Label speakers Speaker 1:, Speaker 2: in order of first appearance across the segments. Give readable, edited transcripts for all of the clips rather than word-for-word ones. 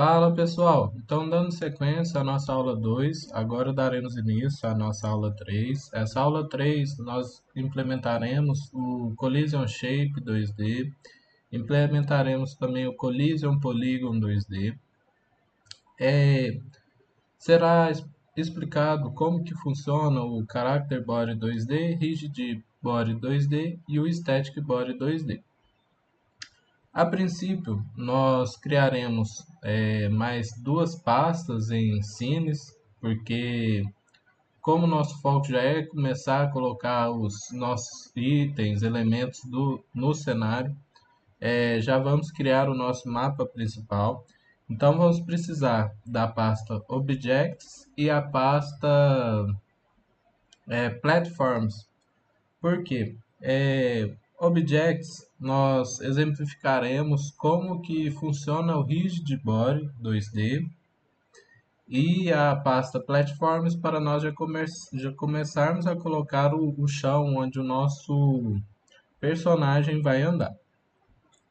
Speaker 1: Fala pessoal, então dando sequência à nossa aula 2, agora daremos início à nossa aula 3. Essa aula 3 nós implementaremos o Collision Shape 2D, implementaremos também o Collision Polygon 2D. Será explicado como que funciona o Character Body 2D, Rigid Body 2D e o Static Body 2D. A princípio, nós criaremos mais duas pastas em Cines, porque como nosso foco já é começar a colocar os nossos itens, elementos no cenário, já vamos criar o nosso mapa principal. Então vamos precisar da pasta Objects e a pasta Platforms. Por quê? Objects, nós exemplificaremos como que funciona o Rigid Body 2D e a pasta Platforms para nós já começarmos a colocar o chão onde o nosso personagem vai andar.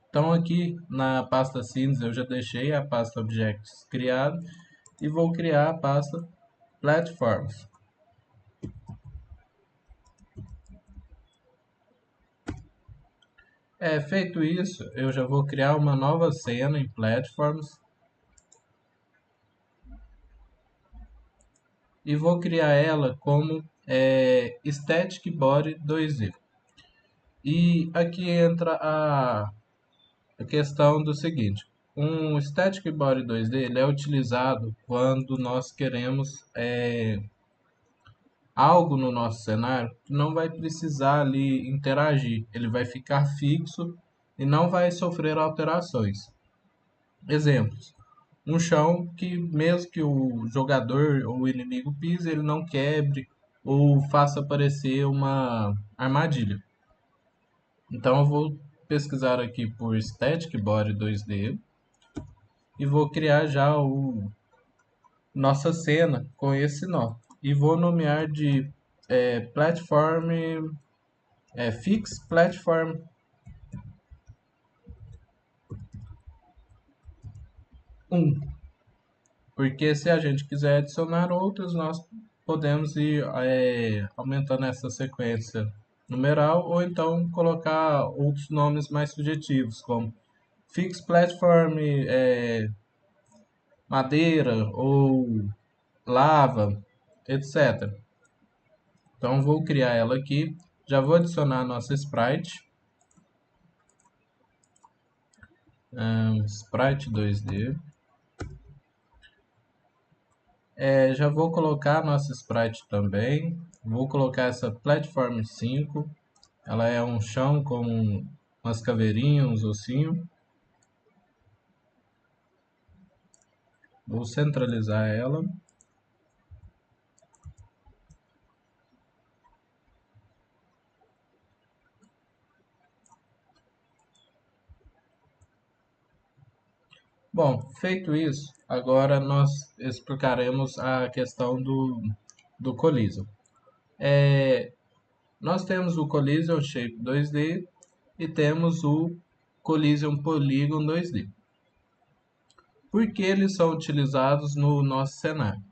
Speaker 1: Então aqui na pasta Scenes eu já deixei a pasta Objects criada e vou criar a pasta Platforms. Feito isso, eu já vou criar uma nova cena em Platforms e vou criar ela como Static Body 2D. E aqui entra a questão do seguinte: um Static Body 2D ele é utilizado quando nós queremos algo no nosso cenário que não vai precisar ali interagir, ele vai ficar fixo e não vai sofrer alterações. Exemplos: um chão que mesmo que o jogador ou o inimigo pise, ele não quebre ou faça aparecer uma armadilha. Então eu vou pesquisar aqui por Static Body 2D e vou criar já o nossa cena com esse nó e vou nomear de Platform Fix Platform 1. Porque se a gente quiser adicionar outros, nós podemos ir aumentando essa sequência numeral ou então colocar outros nomes mais sujetivos, como Fix Platform Madeira ou Lava, etc. Então vou criar ela aqui, já vou adicionar a nossa Sprite, Sprite 2D. Já vou colocar a nossa Sprite também. Vou colocar essa Platform 5. Ela é um chão com umas caveirinhas, uns ossinhos. Vou centralizar ela. Bom, feito isso, agora nós explicaremos a questão do Collision. Nós temos o Collision Shape 2D e temos o Collision Polygon 2D. Por que eles são utilizados no nosso cenário?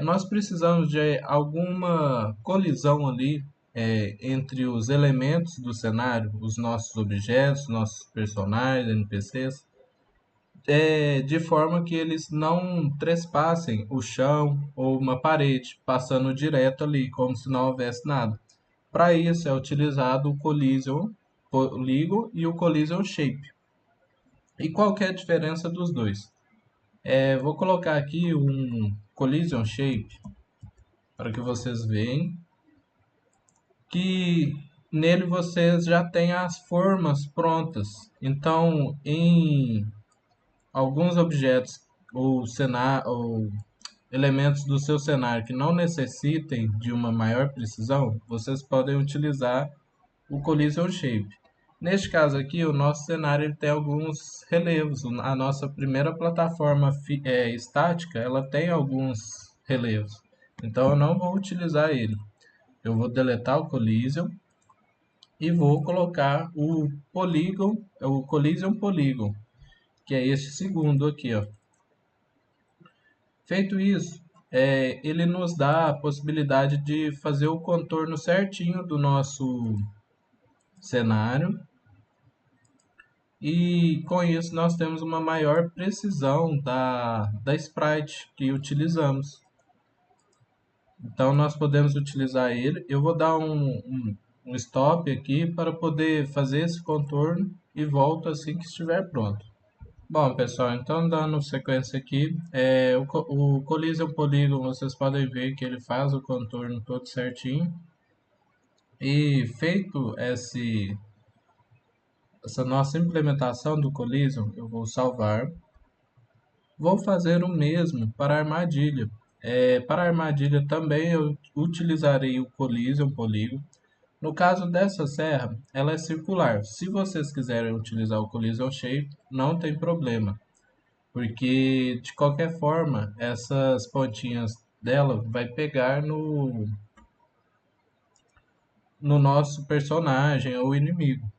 Speaker 1: Nós precisamos de alguma colisão ali entre os elementos do cenário, os nossos objetos, nossos personagens, NPCs, de forma que eles não trespassem o chão ou uma parede, passando direto ali, como se não houvesse nada. Para isso é utilizado o Collision Polygon e o Collision Shape. E qual que é a diferença dos dois? Vou colocar aqui um Collision Shape para que vocês vejam que nele vocês já têm as formas prontas. Então, em alguns objetos ou cenário ou elementos do seu cenário que não necessitem de uma maior precisão, vocês podem utilizar o Collision Shape. Neste caso aqui, o nosso cenário ele tem alguns relevos. A nossa primeira plataforma estática, ela tem alguns relevos. Então eu não vou utilizar ele. Eu vou deletar o Collision e vou colocar o Polygon, o Collision Polygon, que é este segundo aqui, ó. Feito isso, ele nos dá a possibilidade de fazer o contorno certinho do nosso cenário e com isso nós temos uma maior precisão da sprite que utilizamos. Então nós podemos utilizar ele. Eu vou dar um stop aqui para poder fazer esse contorno e volto assim que estiver pronto. Bom, pessoal, então dando sequência aqui, o Collision Polygon, vocês podem ver que ele faz o contorno todo certinho. E feito essa nossa implementação do Collision, eu vou salvar. Vou fazer o mesmo para a armadilha. Para a armadilha também eu utilizarei o Collision Polygon. No caso dessa serra, ela é circular. Se vocês quiserem utilizar o Collision Shape, não tem problema, porque de qualquer forma essas pontinhas dela vai pegar no nosso personagem ou inimigo.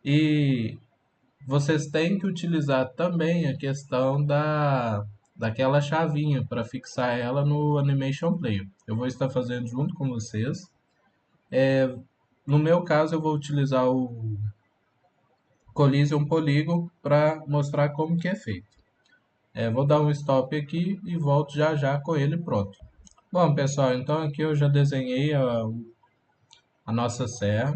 Speaker 1: E vocês têm que utilizar também a questão daquela chavinha para fixar ela no Animation Player. Eu vou estar fazendo junto com vocês. No meu caso, eu vou utilizar o Collision Polygon para mostrar como que é feito. Vou dar um stop aqui e volto já já com ele pronto. Bom, pessoal, então aqui eu já desenhei a nossa serra.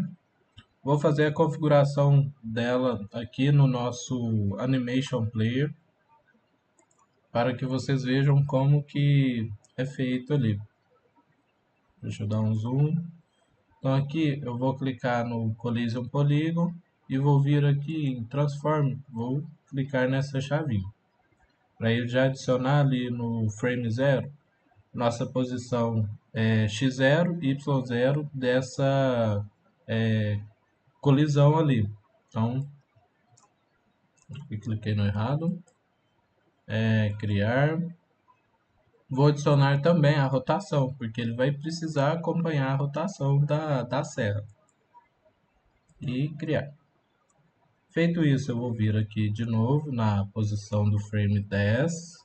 Speaker 1: Vou fazer a configuração dela aqui no nosso Animation Player para que vocês vejam como que é feito ali. Deixa eu dar um zoom. Então aqui eu vou clicar no Collision Polygon e vou vir aqui em Transform. Vou clicar nessa chavinha para ele já adicionar ali no frame 0 nossa posição x0, y0 dessa colisão ali. Então, eu cliquei no errado. Criar. Vou adicionar também a rotação, porque ele vai precisar acompanhar a rotação da serra. E criar. Feito isso, eu vou vir aqui de novo na posição do frame 10.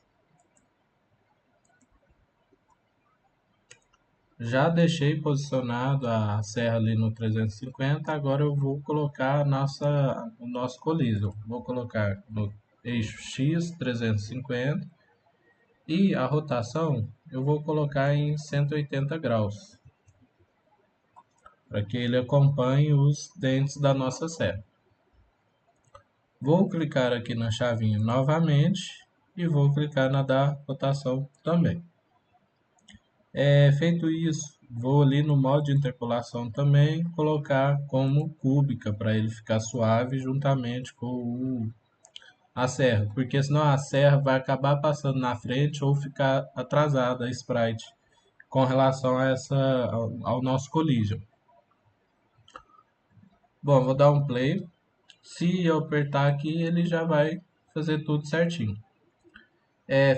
Speaker 1: Já deixei posicionado a serra ali no 350, agora eu vou colocar o nosso collision. Vou colocar no eixo X 350 e a rotação eu vou colocar em 180 graus, para que ele acompanhe os dentes da nossa serra. Vou clicar aqui na chavinha novamente e vou clicar na da rotação também. Feito isso, vou ali no modo de interpolação também colocar como cúbica para ele ficar suave juntamente com a serra, porque senão a serra vai acabar passando na frente ou ficar atrasada a sprite com relação a ao nosso collision. Bom, vou dar um play. Se eu apertar aqui, ele já vai fazer tudo certinho.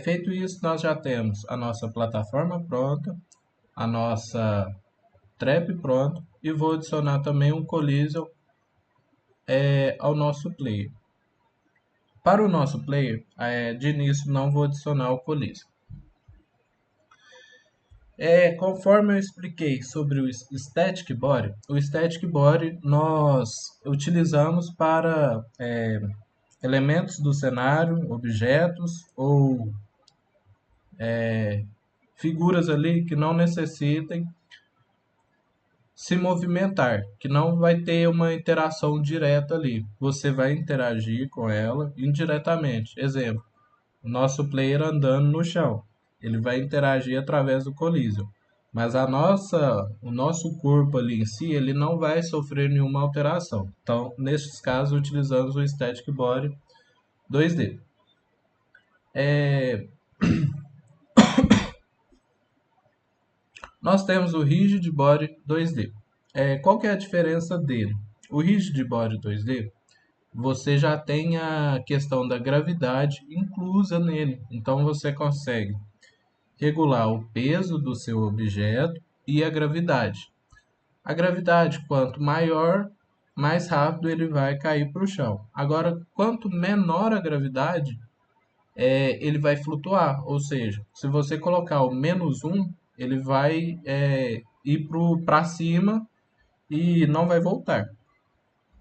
Speaker 1: Feito isso, nós já temos a nossa plataforma pronta, a nossa trap pronto e vou adicionar também um collision ao nosso player. Para o nosso player, de início não vou adicionar o collision. Conforme eu expliquei sobre o Static Body, o Static Body nós utilizamos para elementos do cenário, objetos ou figuras ali que não necessitem se movimentar, que não vai ter uma interação direta ali. Você vai interagir com ela indiretamente. Exemplo, o nosso player andando no chão. Ele vai interagir através do Collision. Mas o nosso corpo ali em si, ele não vai sofrer nenhuma alteração. Então, nesses casos, utilizamos o Static Body 2D. Nós temos o Rigid Body 2D. Qual que é a diferença dele? O Rigid Body 2D, você já tem a questão da gravidade inclusa nele. Então você consegue regular o peso do seu objeto e a gravidade. A gravidade, quanto maior, mais rápido ele vai cair para o chão. Agora, quanto menor a gravidade, ele vai flutuar, ou seja, se você colocar o -1, ele vai ir para cima e não vai voltar.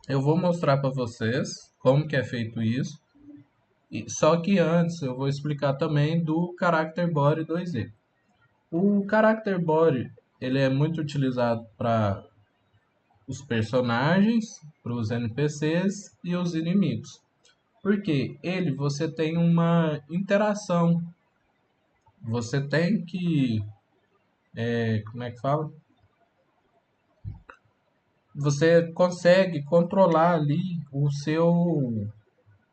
Speaker 1: Eu vou mostrar para vocês como que é feito isso, só que antes eu vou explicar também do Character Body 2D. O Character Body ele é muito utilizado para os personagens, para os NPCs e os inimigos. Porque ele você tem uma interação. Você tem que. Como é que fala? Você consegue controlar ali o seu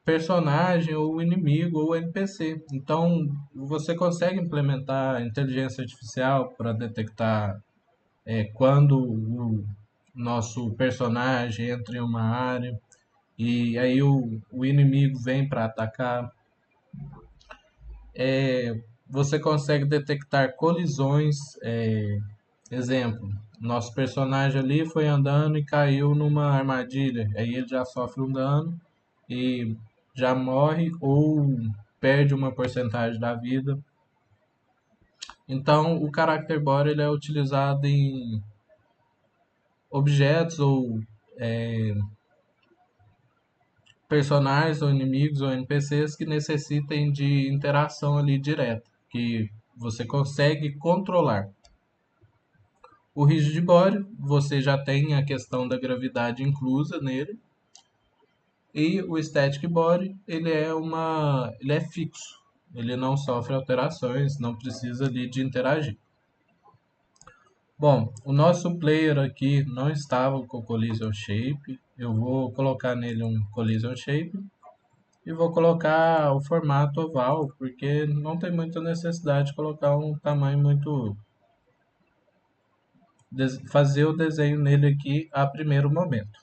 Speaker 1: personagem, ou inimigo, ou NPC. Então, você consegue implementar inteligência artificial para detectar quando o nosso personagem entra em uma área e aí o inimigo vem para atacar. Você consegue detectar colisões. Exemplo, nosso personagem ali foi andando e caiu numa armadilha. Aí ele já sofre um dano e já morre ou perde uma porcentagem da vida. Então, o Character Body ele é utilizado em objetos ou personagens ou inimigos ou NPCs que necessitem de interação ali direta, que você consegue controlar. O Rigid Body, você já tem a questão da gravidade inclusa nele. E o Static Body, ele é fixo. Ele não sofre alterações, não precisa ali de interagir. Bom, o nosso player aqui não estava com Collision Shape. Eu vou colocar nele um Collision Shape e vou colocar o formato oval, porque não tem muita necessidade de colocar um tamanho muito... fazer o desenho nele aqui a primeiro momento.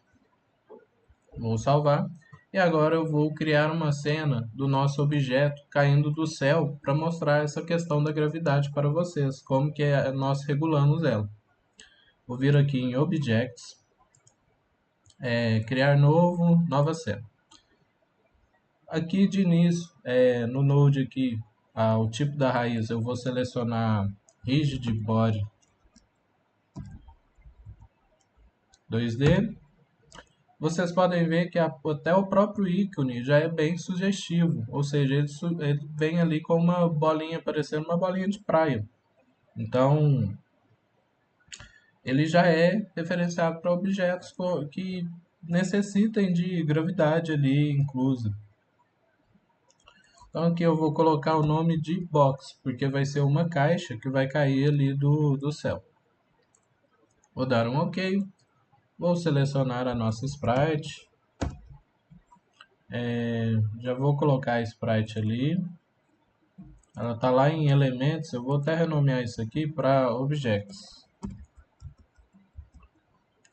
Speaker 1: Vou salvar. E agora eu vou criar uma cena do nosso objeto caindo do céu para mostrar essa questão da gravidade para vocês, como que nós regulamos ela. Vou vir aqui em Objects, criar novo, nova cena. Aqui de início, no Node aqui, o tipo da raiz, eu vou selecionar Rigid Body 2D. Vocês podem ver que até o próprio ícone já é bem sugestivo, ou seja, ele vem ali com uma bolinha, parecendo uma bolinha de praia. Então, ele já é referenciado para objetos que necessitem de gravidade ali inclusa. Então aqui eu vou colocar o nome de box, porque vai ser uma caixa que vai cair ali do céu. Vou dar um OK. Vou selecionar a nossa sprite. Já vou colocar a sprite ali. Ela está lá em elementos. Eu vou até renomear isso aqui para objects,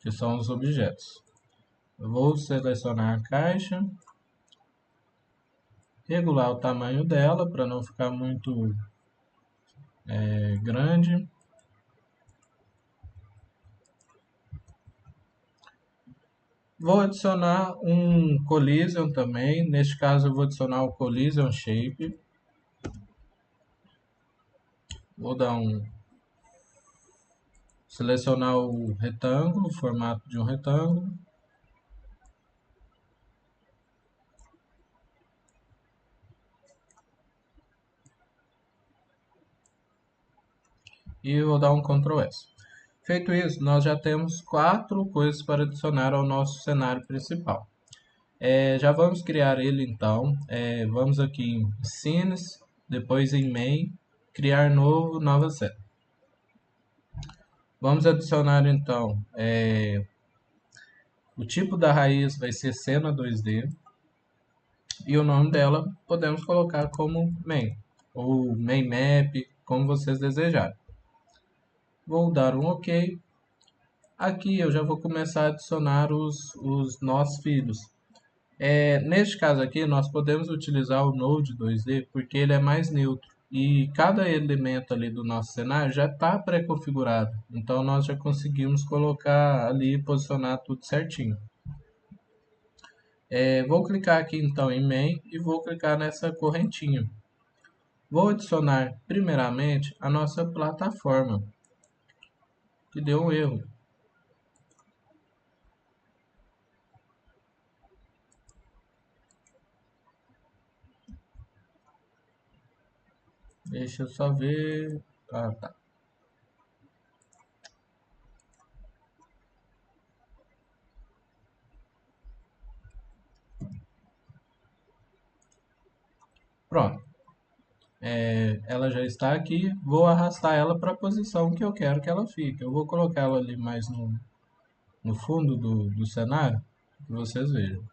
Speaker 1: que são os objetos. Eu vou selecionar a caixa, regular o tamanho dela para não ficar muito grande. Vou adicionar um collision também. Neste caso eu vou adicionar o collision shape. Vou dar selecionar o retângulo, o formato de um retângulo. E vou dar um Ctrl S. Feito isso, nós já temos 4 coisas para adicionar ao nosso cenário principal. Já vamos criar ele então. Vamos aqui em Scenes, depois em Main, criar novo, nova cena. Vamos adicionar então o tipo da raiz vai ser cena 2D e o nome dela podemos colocar como main ou main map, como vocês desejarem. Vou dar um OK. Aqui eu já vou começar a adicionar os nossos filhos. Neste caso aqui, nós podemos utilizar o Node 2D porque ele é mais neutro e cada elemento ali do nosso cenário já está pré-configurado. Então nós já conseguimos colocar ali e posicionar tudo certinho. Vou clicar aqui então em Main e vou clicar nessa correntinha. Vou adicionar primeiramente a nossa plataforma, que deu um erro. Deixa eu só ver. Ah, tá. Pronto. Ela já está aqui. Vou arrastar ela para a posição que eu quero que ela fique. Eu vou colocar ela ali mais no fundo do cenário, que vocês vejam.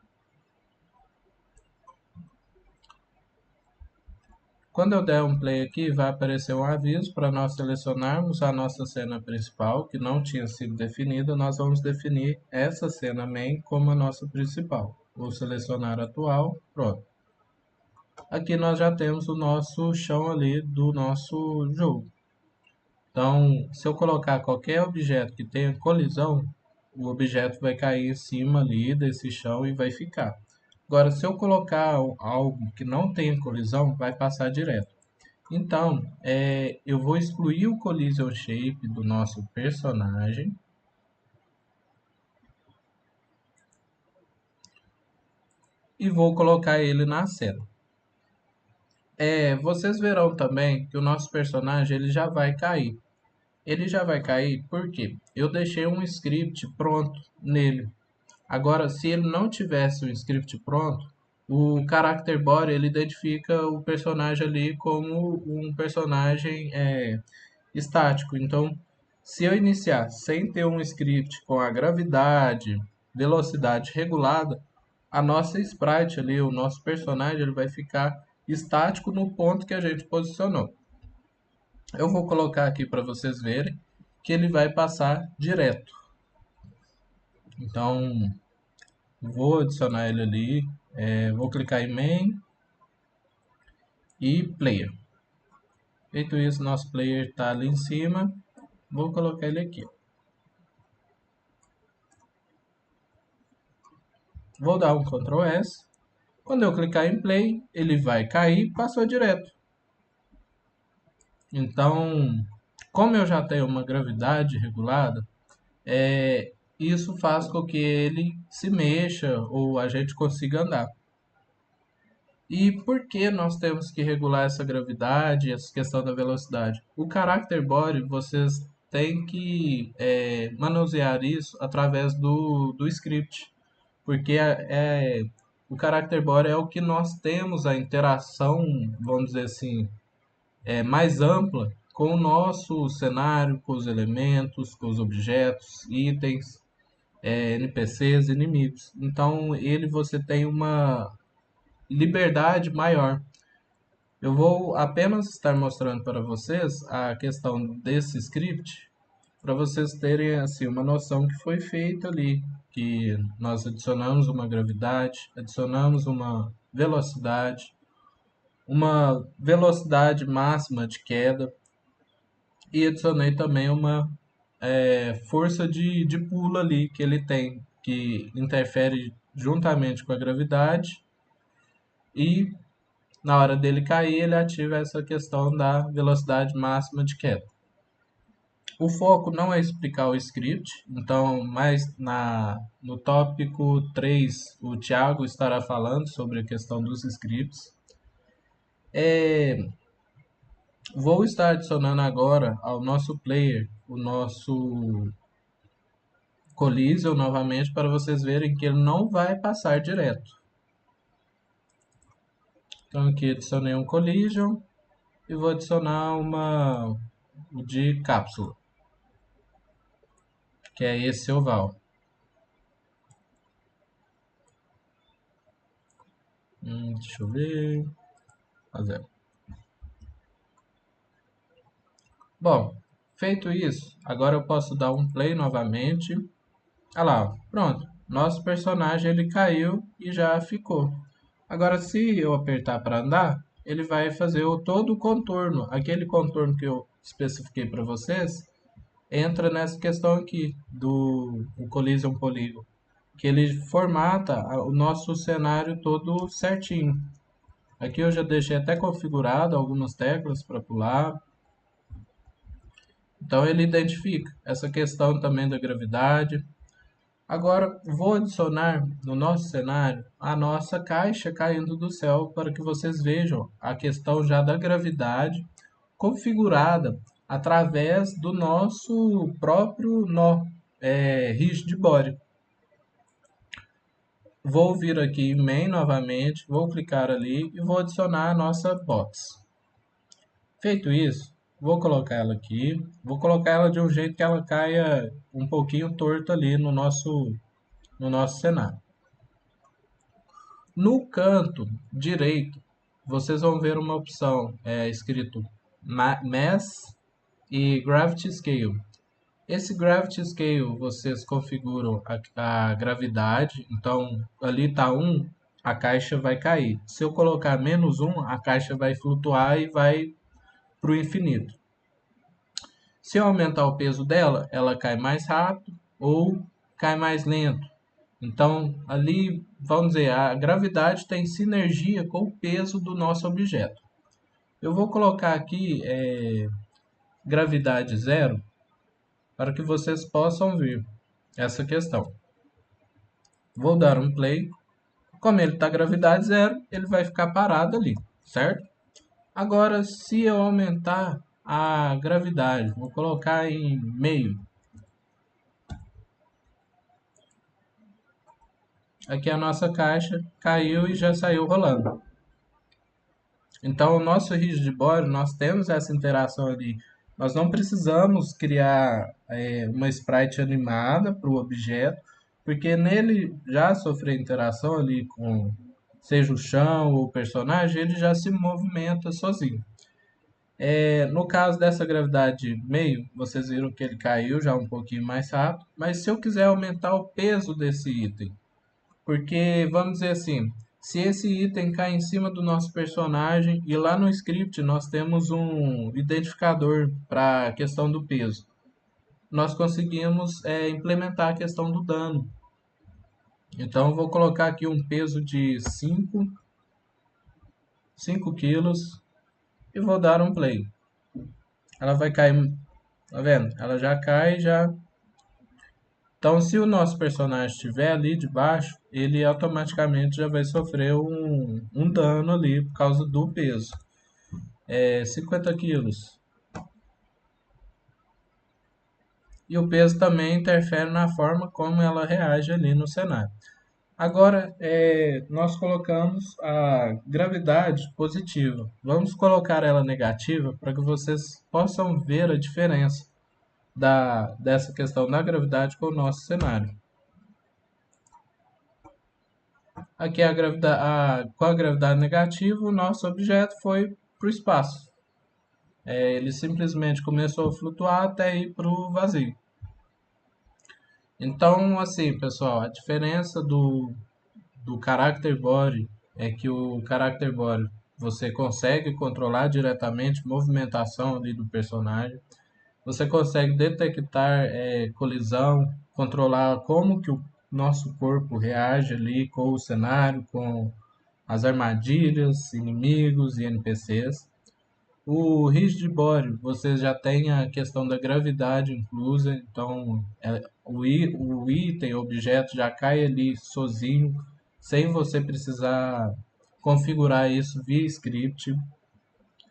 Speaker 1: Quando eu der um play aqui, vai aparecer um aviso para nós selecionarmos a nossa cena principal, que não tinha sido definida. Nós vamos definir essa cena main como a nossa principal. Vou selecionar atual, pronto. Aqui nós já temos o nosso chão ali do nosso jogo. Então, se eu colocar qualquer objeto que tenha colisão, o objeto vai cair em cima ali desse chão e vai ficar. Agora, se eu colocar algo que não tenha colisão, vai passar direto. Então, eu vou excluir o Collision Shape do nosso personagem. E vou colocar ele na cena. Vocês verão também que o nosso personagem ele já vai cair. Ele já vai cair porque eu deixei um script pronto nele. Agora, se ele não tivesse o script pronto, o Character Body ele identifica o personagem ali como um personagem estático. Então, se eu iniciar sem ter um script com a gravidade, velocidade regulada, a nossa sprite ali, o nosso personagem, ele vai ficar estático no ponto que a gente posicionou. Eu vou colocar aqui para vocês verem que ele vai passar direto. Então, vou adicionar ele ali, vou clicar em Main e Player. Feito isso, nosso player está ali em cima. Vou colocar ele aqui. Vou dar um Ctrl S. Quando eu clicar em Play, ele vai cair, passou direto. Então, como eu já tenho uma gravidade regulada, isso faz com que ele se mexa ou a gente consiga andar. E por que nós temos que regular essa gravidade, essa questão da velocidade? O Character Body, vocês têm que manusear isso através do script, porque o Character Body é o que nós temos a interação, vamos dizer assim, mais ampla com o nosso cenário, com os elementos, com os objetos, itens, NPCs, inimigos. Então, ele você tem uma liberdade maior. Eu vou apenas estar mostrando para vocês a questão desse script, para vocês terem assim uma noção que foi feito ali, que nós adicionamos uma gravidade, adicionamos uma velocidade máxima de queda e adicionei também uma força de pulo ali que ele tem, que interfere juntamente com a gravidade e na hora dele cair, ele ativa essa questão da velocidade máxima de queda. O foco não é explicar o script, então, mais no tópico 3, o Thiago estará falando sobre a questão dos scripts. Vou estar adicionando agora ao nosso player o nosso Collision novamente para vocês verem que ele não vai passar direto. Então aqui adicionei um Collision e vou adicionar o de cápsula, que é esse oval. Deixa eu ver. Fazer. Bom, feito isso, agora eu posso dar um play novamente. Olha lá, pronto. Nosso personagem ele caiu e já ficou. Agora, se eu apertar para andar, ele vai fazer todo o contorno. Aquele contorno que eu especifiquei para vocês entra nessa questão aqui do Collision Polygon, que ele formata o nosso cenário todo certinho. Aqui eu já deixei até configurado algumas teclas para pular. Então ele identifica essa questão também da gravidade. Agora vou adicionar no nosso cenário a nossa caixa caindo do céu para que vocês vejam a questão já da gravidade configurada através do nosso próprio nó rigid body. Vou vir aqui em main novamente, vou clicar ali e vou adicionar a nossa box. Feito isso, vou colocar ela aqui, vou colocar ela de um jeito que ela caia um pouquinho torto ali no nosso cenário. No canto direito, vocês vão ver uma opção escrito Mass e Gravity Scale. Esse Gravity Scale vocês configuram a gravidade, então ali está 1, a caixa vai cair. Se eu colocar -1, a caixa vai flutuar e vai para o infinito. Se eu aumentar o peso dela, ela cai mais rápido ou cai mais lento. Então, ali, vamos dizer, a gravidade tem sinergia com o peso do nosso objeto. Eu vou colocar aqui gravidade zero para que vocês possam ver essa questão. Vou dar um play. Como ele está gravidade zero, ele vai ficar parado ali, certo? Agora, se eu aumentar a gravidade, vou colocar em meio. Aqui a nossa caixa caiu e já saiu rolando. Então, o nosso rigid body, nós temos essa interação ali. Nós não precisamos criar uma sprite animada para o objeto, porque nele já sofreu interação ali com, seja o chão ou o personagem, ele já se movimenta sozinho. No caso dessa gravidade meio, vocês viram que ele caiu já um pouquinho mais rápido, mas se eu quiser aumentar o peso desse item, porque, vamos dizer assim, se esse item cai em cima do nosso personagem e lá no script nós temos um identificador para a questão do peso, nós conseguimos implementar a questão do dano. Então, eu vou colocar aqui um peso de 5 quilos e vou dar um play. Ela vai cair, tá vendo? Ela já cai, já. Então, se o nosso personagem estiver ali debaixo, ele automaticamente já vai sofrer um dano ali por causa do peso. 50 quilos. E o peso também interfere na forma como ela reage ali no cenário. Agora, nós colocamos a gravidade positiva. Vamos colocar ela negativa para que vocês possam ver a diferença dessa questão da gravidade com o nosso cenário. Aqui com a gravidade negativa, o nosso objeto foi para o espaço. Ele simplesmente começou a flutuar até ir para o vazio. Então, assim, pessoal, a diferença do Character Body é que o Character Body você consegue controlar diretamente a movimentação ali do personagem. Você consegue detectar colisão, controlar como que o nosso corpo reage ali com o cenário, com as armadilhas, inimigos e NPCs. O Rigid Body, você já tem a questão da gravidade inclusa, então o item, o objeto já cai ali sozinho, sem você precisar configurar isso via script.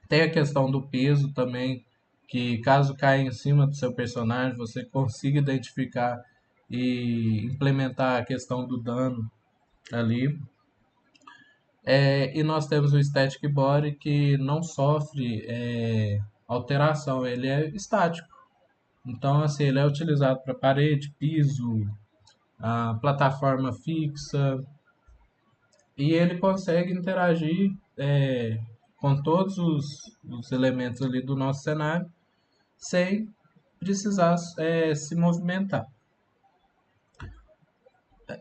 Speaker 1: Tem a questão do peso também, que caso caia em cima do seu personagem, você consiga identificar e implementar a questão do dano ali. E nós temos o Static Body que não sofre alteração, ele é estático. Então, assim, ele é utilizado para parede, piso, a plataforma fixa, e ele consegue interagir com todos os elementos ali do nosso cenário sem precisar se movimentar.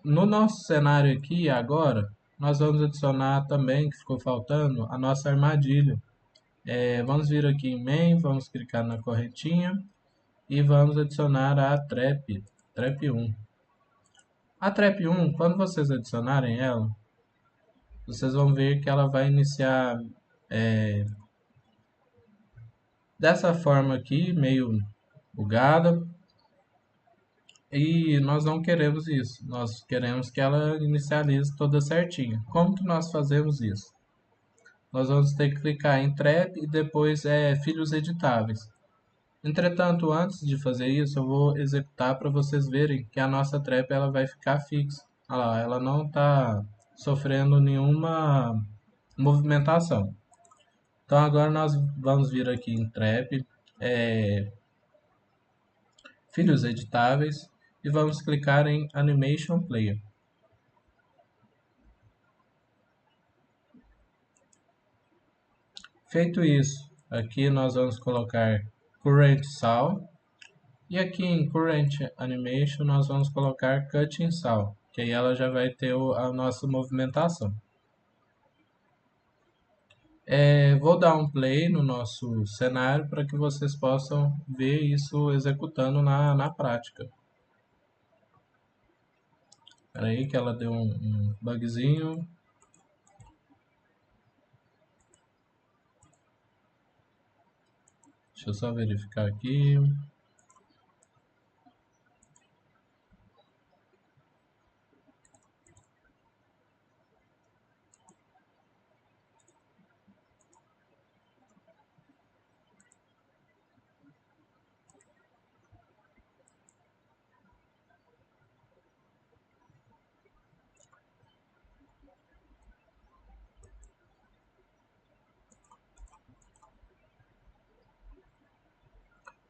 Speaker 1: No nosso cenário aqui agora, nós vamos adicionar também, que ficou faltando, a nossa armadilha. Vamos vir aqui em main, vamos clicar na correntinha e vamos adicionar a trap 1. A trap 1, quando vocês adicionarem ela, vocês vão ver que ela vai iniciar dessa forma aqui, meio bugada, e nós não queremos isso. Nós queremos que ela inicialize toda certinha. Como que nós fazemos isso? Nós vamos ter que clicar em Trap e depois filhos editáveis. Entretanto, antes de fazer isso, eu vou executar para vocês verem que a nossa trap ela vai ficar fixa. Olha lá, ela não está sofrendo nenhuma movimentação. Então agora nós vamos vir aqui em trap, filhos editáveis e vamos clicar em Animation Player. Feito isso, aqui nós vamos colocar Current Saw e aqui em Current Animation nós vamos colocar Cutting Saw, que aí ela já vai ter a nossa movimentação. Vou dar um play no nosso cenário para que vocês possam ver isso executando na prática. Espera aí que ela deu um bugzinho. Deixa eu só verificar aqui.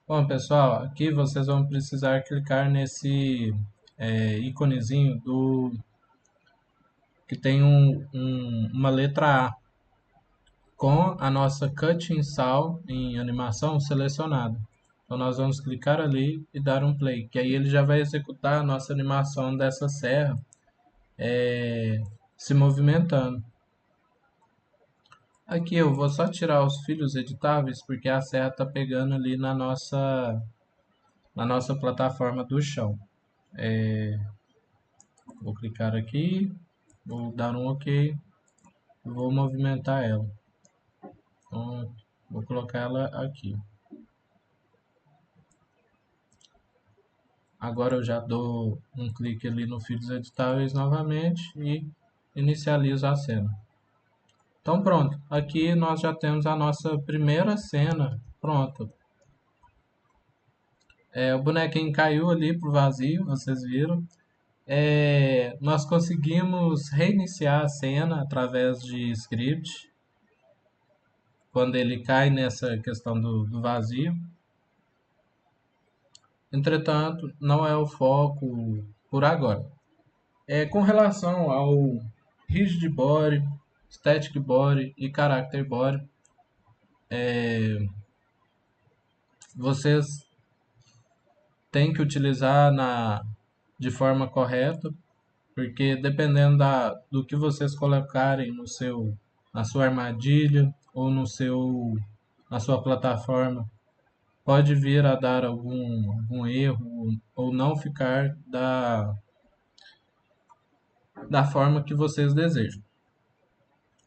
Speaker 1: Bom, pessoal, aqui vocês vão precisar clicar nesse íconezinho que tem uma letra A com a nossa Cutting Saw em animação selecionada. Então nós vamos clicar ali e dar um play, que aí ele já vai executar a nossa animação dessa serra se movimentando. Aqui eu vou só tirar os filhos editáveis porque a serra está pegando ali na nossa plataforma do chão. Vou clicar aqui, vou dar um OK e vou movimentar ela. Então, vou colocar ela aqui. Agora eu já dou um clique ali no filhos editáveis novamente e inicializo a cena. Então pronto, aqui nós já temos a nossa primeira cena pronta. O bonequinho caiu ali pro vazio, vocês viram. Nós conseguimos reiniciar a cena através de script, quando ele cai nessa questão do vazio. Entretanto, não é o foco por agora. Com relação ao Rigid Body, Static Body e Character Body, vocês têm que utilizar de forma correta, porque dependendo do que vocês colocarem na sua armadilha ou na sua plataforma, pode vir a dar algum erro ou não ficar da forma que vocês desejam.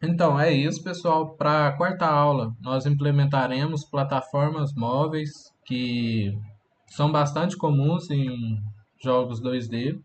Speaker 1: Então é isso, pessoal. Para a quarta aula, nós implementaremos plataformas móveis que são bastante comuns em jogos 2D.